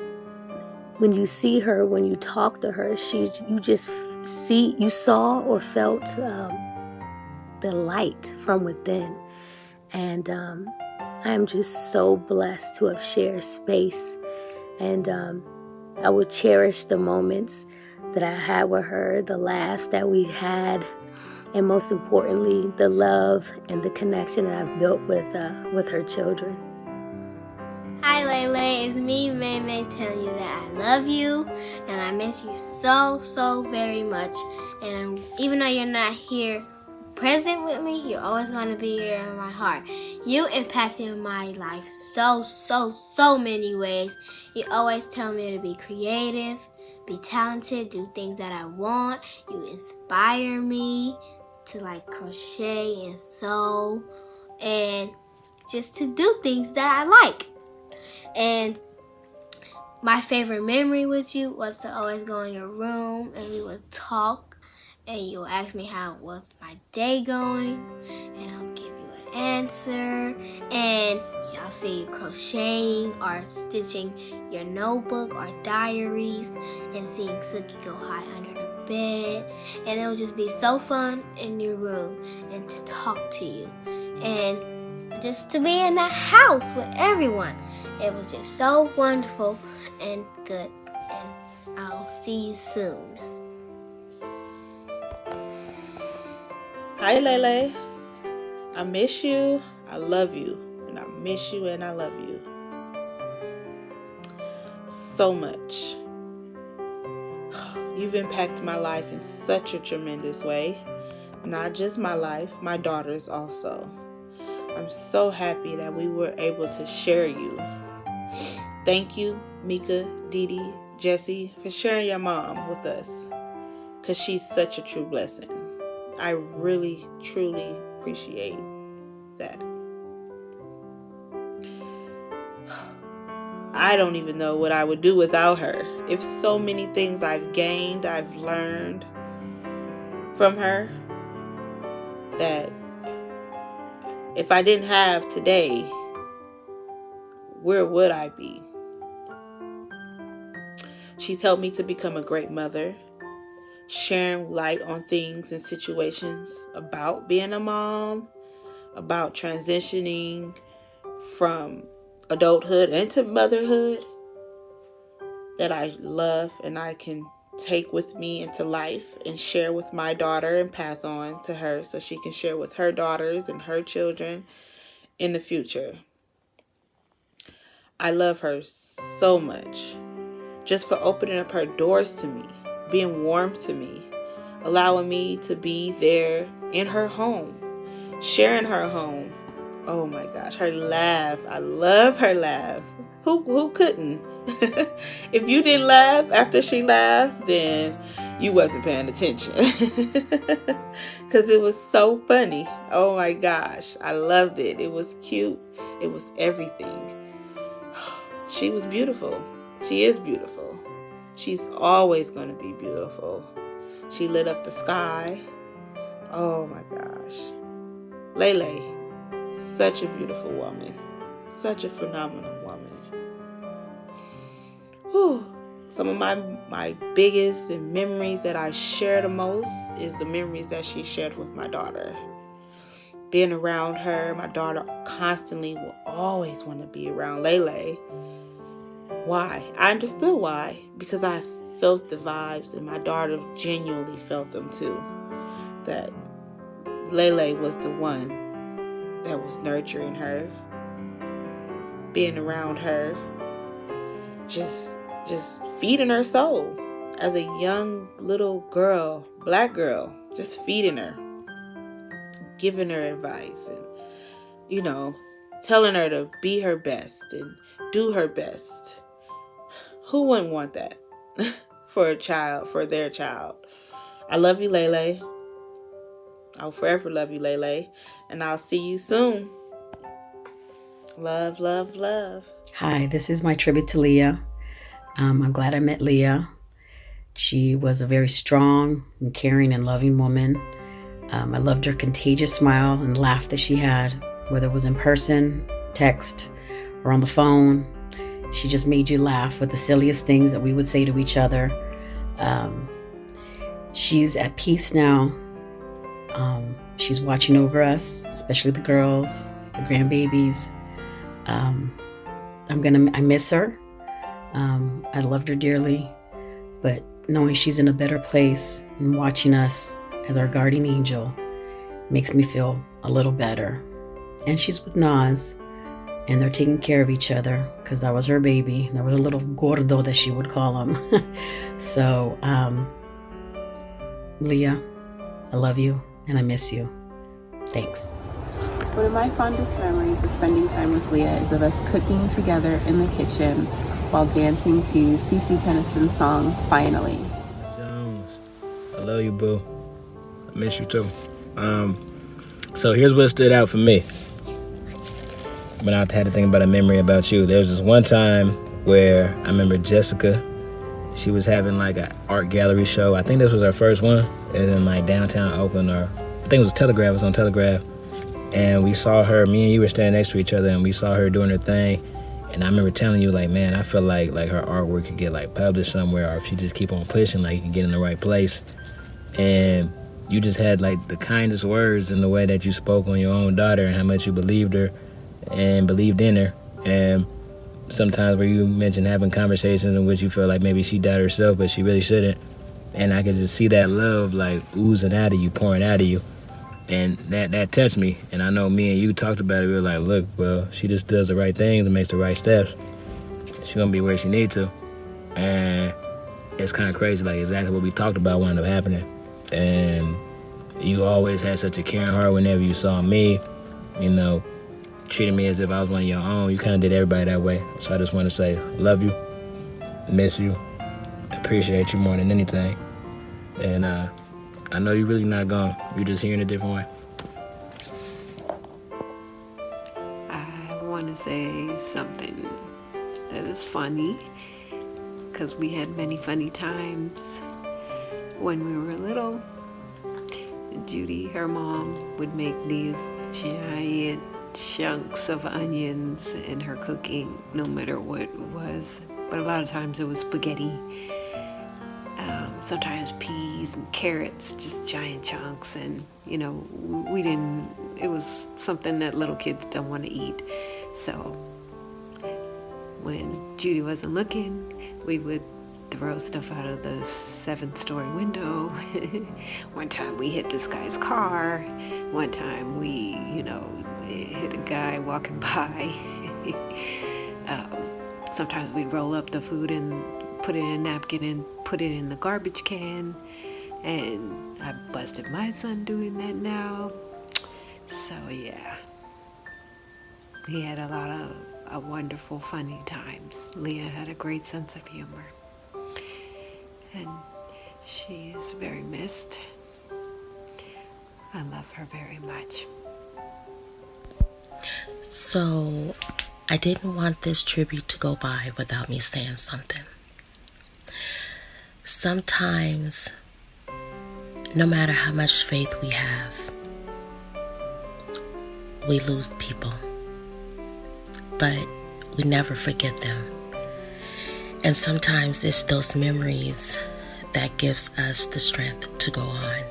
[SPEAKER 17] when you see her, when you talk to her, you saw or felt the light from within. And I'm just so blessed to have shared space. And I will cherish the moments that I had with her, the laughs that we had, and most importantly, the love and the connection that I've built with her children.
[SPEAKER 18] Hi, Lele. It's me, May May, telling you that I love you and I miss you so, so very much. And even though you're not here present with me, you're always going to be here in my heart. You impacted my life so, so, so many ways. You always tell me to be creative, be talented, do things that I want. You inspire me to crochet and sew and just to do things that I like. And my favorite memory with you was to always go in your room and we would talk and you would ask me how was my day going and I'll give you an answer, and I'll see you crocheting or stitching your notebook or diaries and seeing Suki go hide under the bed, and it would just be so fun in your room and to talk to you. And just to be in that house with everyone. It was just so wonderful and good. And I'll see you soon.
[SPEAKER 19] Hi, Lele. I miss you. I love you. And I miss you and I love you so much. You've impacted my life in such a tremendous way. Not just my life, my daughter's also. I'm so happy that we were able to share you. Thank you, Mika, Didi, Jessie, for sharing your mom with us, because she's such a true blessing. I really, truly appreciate that. I don't even know what I would do without her. If so many things I've gained, I've learned from her, that if I didn't have today, where would I be? She's helped me to become a great mother, sharing light on things and situations about being a mom, about transitioning from adulthood into motherhood, that I love and I can take with me into life and share with my daughter and pass on to her so she can share with her daughters and her children in the future. I love her so much, just for opening up her doors to me, being warm to me, allowing me to be there in her home, sharing her home. Oh my gosh, her laugh. I love her laugh. Who couldn't? If you didn't laugh after she laughed, then you wasn't paying attention. Because it was so funny. Oh my gosh, I loved it. It was cute. It was everything. She was beautiful. She is beautiful. She's always going to be beautiful. She lit up the sky. Oh my gosh. Lele, such a beautiful woman. Such a phenomenal woman. Whew. Some of my biggest and memories that I share the most is the memories that she shared with my daughter. Being around her, my daughter constantly will always want to be around Lele. Why? I understood why. Because I felt the vibes, and my daughter genuinely felt them too. That Lele was the one that was nurturing her, being around her, just feeding her soul as a young little girl, black girl, just feeding her, giving her advice, and telling her to be her best and do her best. Who wouldn't want that for a child, for their child? I love you, Lele. I'll forever love you, Lele. And I'll see you soon. Love, love, love.
[SPEAKER 20] Hi, this is my tribute to Leah. I'm glad I met Leah. She was a very strong and caring and loving woman. I loved her contagious smile and laugh that she had, whether it was in person, text, or on the phone. She just made you laugh with the silliest things that we would say to each other. She's at peace now. She's watching over us, especially the girls, the grandbabies. I miss her. I loved her dearly, but knowing she's in a better place and watching us as our guardian angel makes me feel a little better. And she's with Nas, and they're taking care of each other because that was her baby. That was a little gordo that she would call him. So, Leah, I love you and I miss you. Thanks.
[SPEAKER 21] One of my fondest memories of spending time with Leah is of us cooking together in the kitchen while dancing to CeCe Penniston's song, Finally.
[SPEAKER 22] Jones, I love you, boo. I miss you too. So here's what stood out for me. When I had to think about a memory about you, there was this one time where I remember Jessica, she was having like an art gallery show. I think this was her first one. And then like downtown Oakland, or I think it was Telegraph, it was on Telegraph. And we saw her, me and you were standing next to each other, and we saw her doing her thing. And I remember telling you, like, man, I feel like her artwork could get like published somewhere, or if you just keep on pushing, like you can get in the right place. And you just had like the kindest words in the way that you spoke on your own daughter and how much you believed her and believed in her. And sometimes where you mentioned having conversations in which you feel like maybe she died herself, but she really shouldn't. And I could just see that love like oozing out of you, pouring out of you. And that touched me. And I know me and you talked about it. We were like, look, well, she just does the right things and makes the right steps. She's going to be where she needs to. And it's kind of crazy, like exactly what we talked about wound up happening. And you always had such a caring heart whenever you saw me, you know, treating me as if I was one of your own. You kind of did everybody that way. So I just want to say, love you, miss you, appreciate you more than anything. And I know you're really not gone. You're just here in a different way.
[SPEAKER 1] I want to say something that is funny, because we had many funny times when we were little. Judy, her mom, would make these giant chunks of onions in her cooking, no matter what it was. But a lot of times it was spaghetti. Sometimes peas and carrots, just giant chunks. And, you know, it was something that little kids don't want to eat. So when Judy wasn't looking, we would throw stuff out of the 7th-story window. One time we hit this guy's car. One time we, hit a guy walking by. Sometimes we'd roll up the food and put it in a napkin and put it in the garbage can. And I busted my son doing that now. So yeah, we had a lot of wonderful, funny times. Leah had a great sense of humor. And she is very missed. I love her very much.
[SPEAKER 2] So, I didn't want this tribute to go by without me saying something. Sometimes, no matter how much faith we have, we lose people. But we never forget them. And sometimes it's those memories that gives us the strength to go on.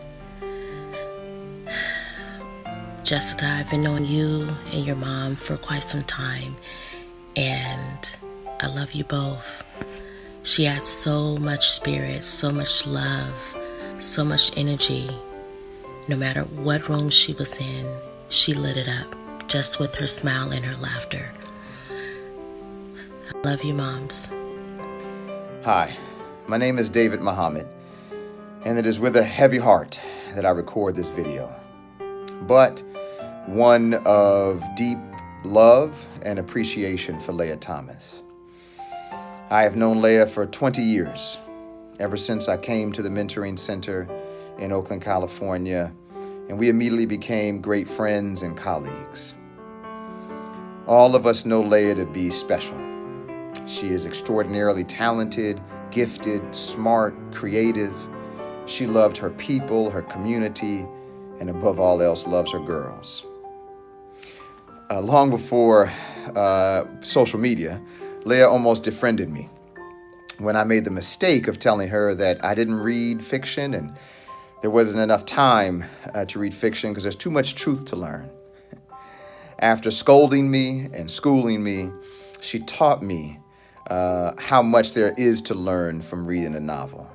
[SPEAKER 2] Jessica, I've been knowing you and your mom for quite some time, and I love you both. She had so much spirit, so much love, so much energy. No matter what room she was in, she lit it up just with her smile and her laughter. I love you, moms.
[SPEAKER 23] Hi, my name is David Muhammad, and it is with a heavy heart that I record this video, but one of deep love and appreciation for Leah Thomas. I have known Leah for 20 years, ever since I came to the Mentoring Center in Oakland, California, and we immediately became great friends and colleagues. All of us know Leah to be special. She is extraordinarily talented, gifted, smart, creative. She loved her people, her community, and above all else, loves her girls. Long before social media, Leah almost defriended me when I made the mistake of telling her that I didn't read fiction and there wasn't enough time to read fiction because there's too much truth to learn. After scolding me and schooling me, she taught me how much there is to learn from reading a novel.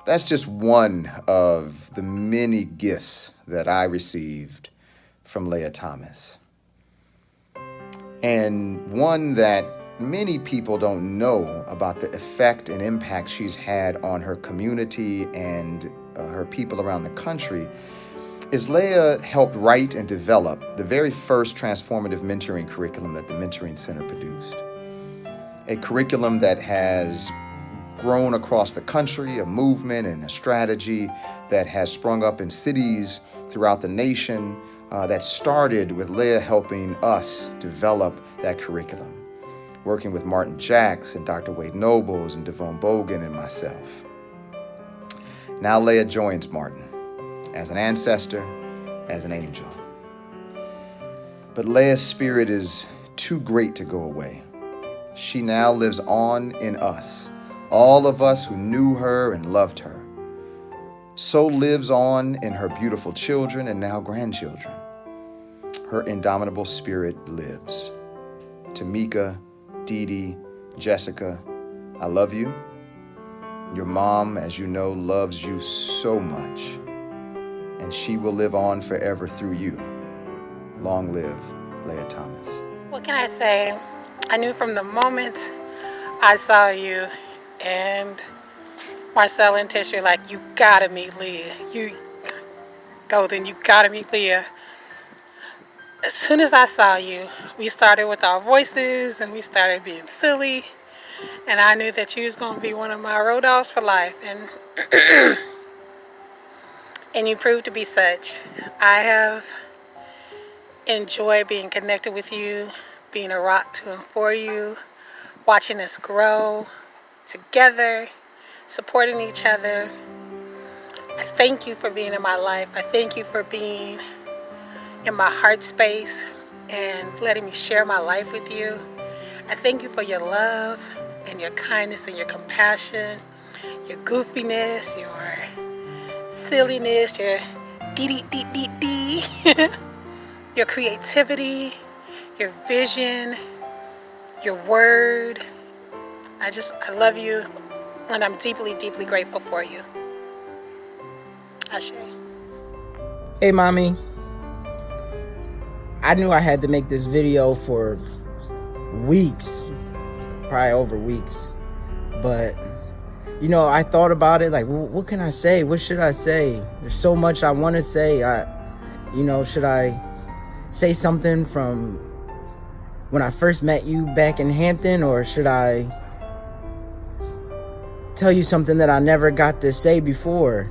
[SPEAKER 23] That's just one of the many gifts that I received from Leah Thomas. And one that many people don't know about the effect and impact she's had on her community and her people around the country is Leah helped write and develop the very first transformative mentoring curriculum that the Mentoring Center produced. A curriculum that has grown across the country, a movement and a strategy that has sprung up in cities throughout the nation, that started with Leah helping us develop that curriculum, working with Martin Jacks and Dr. Wade Nobles and Devon Bogan and myself. Now Leah joins Martin as an ancestor, as an angel. But Leah's spirit is too great to go away. She now lives on in us, all of us who knew her and loved her. so lives on in her beautiful children and now grandchildren. Her indomitable spirit lives. Tamika, Dee Dee, Jessica, I love you. Your mom, as you know, loves you so much, and she will live on forever through you. Long live Leah Thomas.
[SPEAKER 3] What can I say? I knew from the moment I saw you and Marcel and Tish were like, you gotta meet Leah. Golden, you gotta meet Leah. As soon as I saw you, we started with our voices and we started being silly. And I knew that you was gonna be one of my road dogs for life. And and you proved to be such. I have enjoyed being connected with you, being a rock to and for you, watching us grow together, supporting each other. I thank you for being in my life. I thank you for being in my heart space and letting me share my life with you. I thank you for your love and your kindness and your compassion, your goofiness, your silliness, your dee-dee-dee-dee-dee, your creativity, your vision, your word. I love you, and I'm deeply, deeply grateful for you. Ashe.
[SPEAKER 22] Hey, Mommy. I knew I had to make this video for weeks, probably over weeks. But, you know, I thought about it, like, what can I say? What should I say? There's so much I want to say. Should I say something from when I first met you back in Hampton, or should I tell you something that I never got to say before?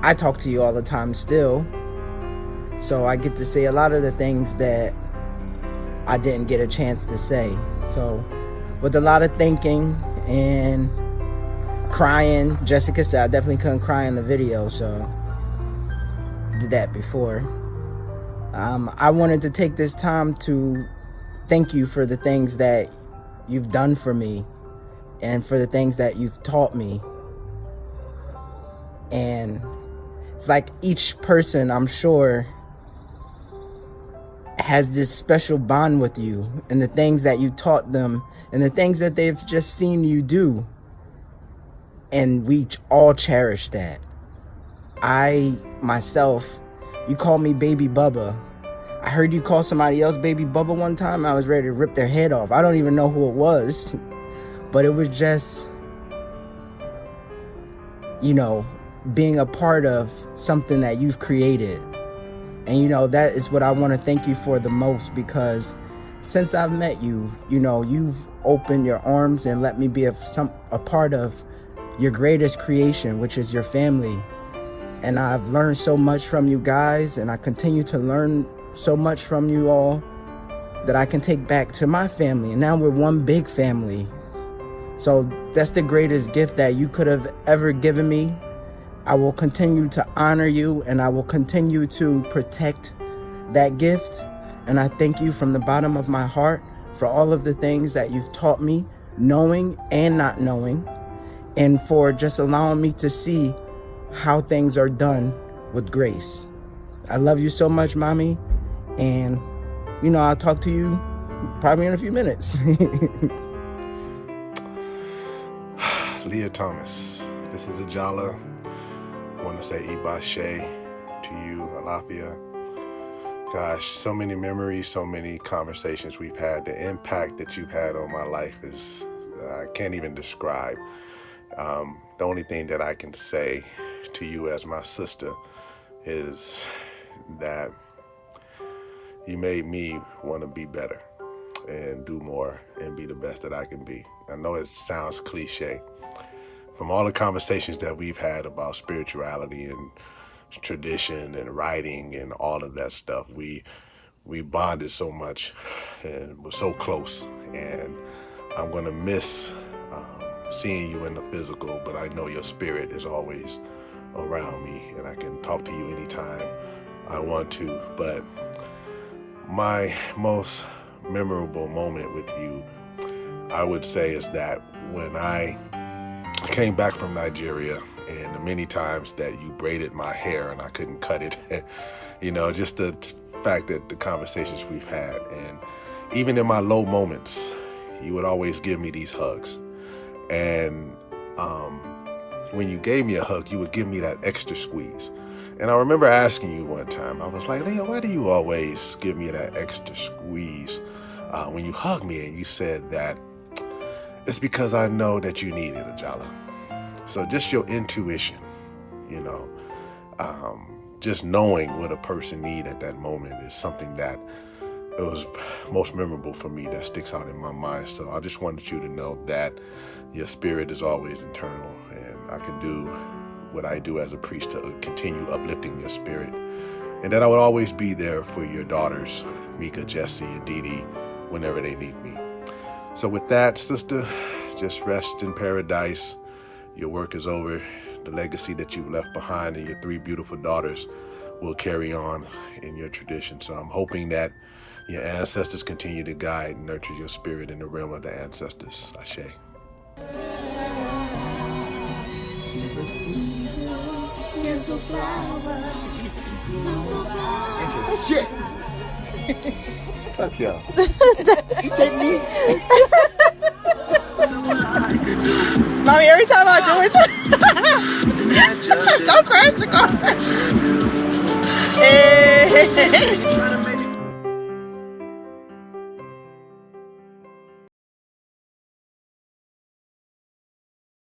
[SPEAKER 22] I talk to you all the time still, so I get to say a lot of the things that I didn't get a chance to say. So with a lot of thinking and crying, Jessica said I definitely couldn't cry in the video, so did that before. I wanted to take this time to thank you for the things that you've done for me and for the things that you've taught me. And it's like each person, I'm sure, has this special bond with you and the things that you taught them and the things that they've just seen you do. And we all cherish that. I, myself, you call me Baby Bubba. I heard you call somebody else Baby Bubba one time. I was ready to rip their head off. I don't even know who it was. But it was just, being a part of something that you've created. And, that is what I want to thank you for the most, because since I've met you, you've opened your arms and let me be a part of your greatest creation, which is your family. And I've learned so much from you guys, and I continue to learn so much from you all that I can take back to my family. And now we're one big family. So that's the greatest gift that you could have ever given me. I will continue to honor you, and I will continue to protect that gift. And I thank you from the bottom of my heart for all of the things that you've taught me, knowing and not knowing, and for just allowing me to see how things are done with grace. I love you so much, Mommy. And, I'll talk to you probably in a few minutes.
[SPEAKER 4] Leah Thomas, this is Ajala. I want to say Ibashe to you, Alafia. Gosh, so many memories, so many conversations we've had. The impact that you've had on my life is, I can't even describe. The only thing that I can say to you as my sister is that you made me want to be better and do more and be the best that I can be. I know it sounds cliche. From all the conversations that we've had about spirituality and tradition and writing and all of that stuff, we bonded so much and we're so close. And I'm gonna miss seeing you in the physical, but I know your spirit is always around me and I can talk to you anytime I want to. But my most memorable moment with you, I would say, is that when I came back from Nigeria and the many times that you braided my hair and I couldn't cut it. Just the fact that the conversations we've had, and even in my low moments, you would always give me these hugs. And when you gave me a hug, you would give me that extra squeeze. And I remember asking you one time, I was like, Leah, why do you always give me that extra squeeze when you hug me? And you said that it's because I know that you need it, Ajala. So just your intuition, just knowing what a person needs at that moment is something that it was most memorable for me, that sticks out in my mind. So I just wanted you to know that your spirit is always eternal, and I can do what I do as a priest to continue uplifting your spirit, and that I would always be there for your daughters, Mika, Jessie, and Dee Dee, whenever they need me. So with that, sister, just rest in paradise. Your work is over. The legacy that you've left behind and your 3 beautiful daughters will carry on in your tradition. So I'm hoping that your ancestors continue to guide and nurture your spirit in the realm of the ancestors. Ashe.
[SPEAKER 23] Shit. Fuck y'all. You take me.
[SPEAKER 19] Mommy, every time I do it, don't crash the car. Hey.